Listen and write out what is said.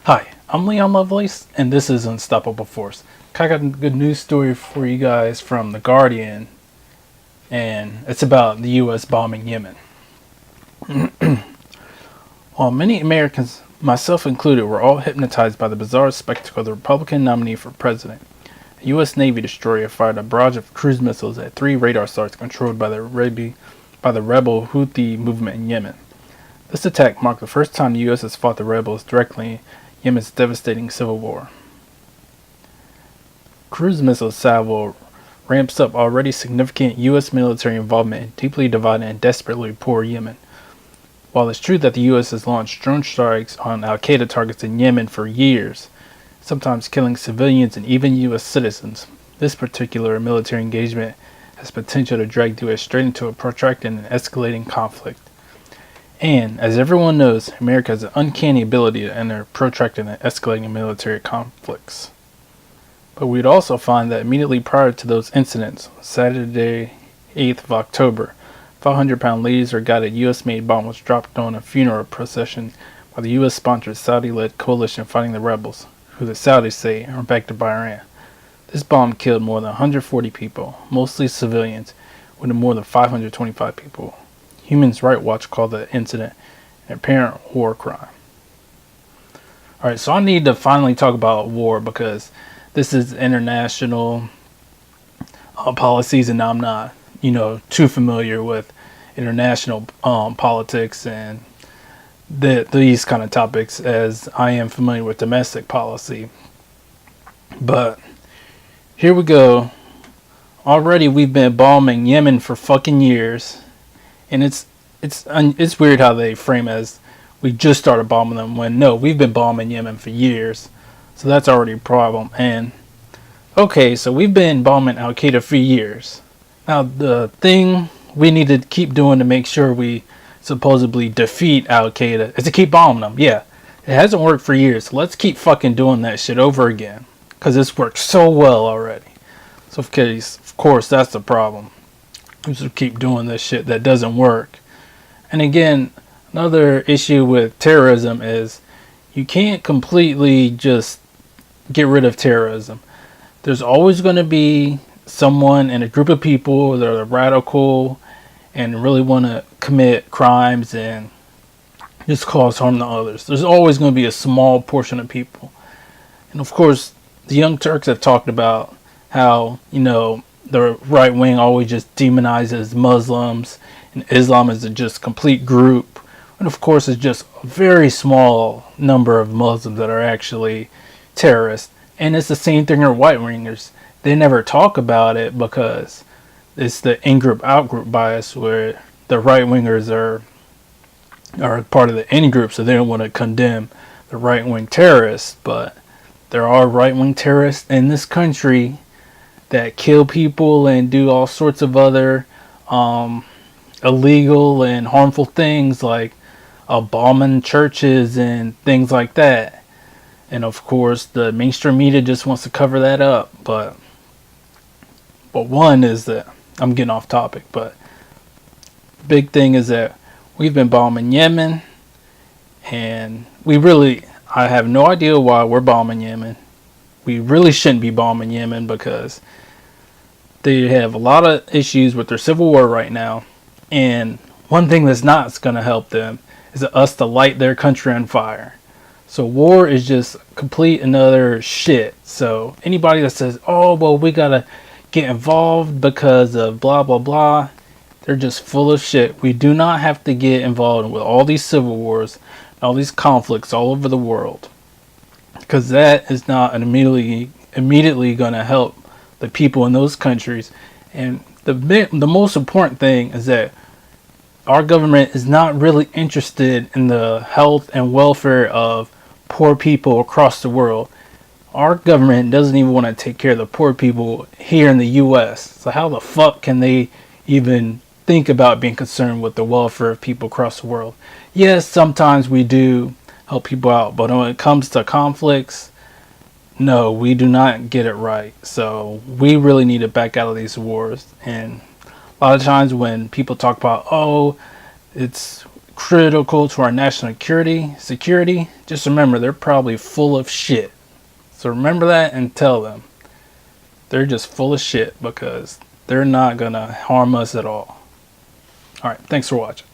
Hi, I'm Leon Lovelace, and this is Unstoppable Force. I got a good news story for you guys from The Guardian, and it's about the U.S. bombing Yemen. While many Americans, myself included, were all hypnotized by the bizarre spectacle of the Republican nominee for president, a U.S. Navy destroyer fired a barrage of cruise missiles at three radar sites controlled by the rebel Houthi movement in Yemen. This attack marked the first time the U.S. has fought the rebels directly in Yemen's devastating civil war. Cruise missile salvo ramps up already significant U.S. military involvement in deeply divided and desperately poor Yemen. While it's true that the U.S. has launched drone strikes on al-Qaida targets in Yemen for years, sometimes killing civilians and even U.S. citizens, this particular military engagement has potential to drag the U.S. straight into a protracted and escalating conflict. And, as everyone knows, America has an uncanny ability to enter protracted and escalating military conflicts. But we'd also find that immediately prior to those incidents, Saturday, 8th of October, 500-pound laser guided U.S.-made bomb was dropped on a funeral procession by the U.S.-sponsored Saudi-led coalition fighting the rebels, who the Saudis say are backed by Iran. This bomb killed more than 140 people, mostly civilians, with more than 525 people. Human Rights Watch called the incident an apparent war crime. Alright, so I need to finally talk about war because this is international policies and I'm not, too familiar with international politics and these kind of topics as I am familiar with domestic policy. But here we go. Already we've been bombing Yemen for fucking years. And it's weird how they frame it as we just started bombing them when no, we've been bombing Yemen for years. So that's already a problem. And okay, so we've been bombing al-Qaida for years. Now the thing we need to keep doing to make sure we supposedly defeat al-Qaida is to keep bombing them. Yeah, it hasn't worked for years. So let's keep fucking doing that shit over again. Because it's worked so well already. So of course that's the problem. We just keep doing this shit that doesn't work. And again, another issue with terrorism is you can't completely just get rid of terrorism. There's always going to be someone in a group of people that are radical and really want to commit crimes and just cause harm to others. There's always going to be a small portion of people. And of course, the Young Turks have talked about how, the right wing always just demonizes Muslims and Islam is a just complete group. And of course it's just a very small number of Muslims that are actually terrorists. And it's the same thing with white wingers. They never talk about it because it's the in-group out-group bias where the right wingers are part of the in-group, so they don't want to condemn the right-wing terrorists. But there are right-wing terrorists in this country that kill people and do all sorts of other illegal and harmful things like bombing churches and things like that. And of course the mainstream media just wants to cover that up. But one is that I'm getting off topic, but the big thing is that we've been bombing Yemen and I have no idea why we're bombing Yemen. We really shouldn't be bombing Yemen because they have a lot of issues with their civil war right now. And one thing that's not going to help them is us to light their country on fire. So war is just complete another shit. So anybody that says, oh, well, we got to get involved because of blah, blah, blah, they're just full of shit. We do not have to get involved with all these civil wars, all these conflicts all over the world. Because that is not immediately going to help the people in those countries. And the most important thing is that our government is not really interested in the health and welfare of poor people across the world. Our government doesn't even want to take care of the poor people here in the U.S. So how the fuck can they even think about being concerned with the welfare of people across the world? Yes, sometimes we do help people out, but when it comes to conflicts, no, we do not get it right. So we really need to back out of these wars. And a lot of times when people talk about, oh, it's critical to our national security, just remember they're probably full of shit. So remember that and tell them they're just full of shit because they're not gonna harm us at all. Alright, thanks for watching.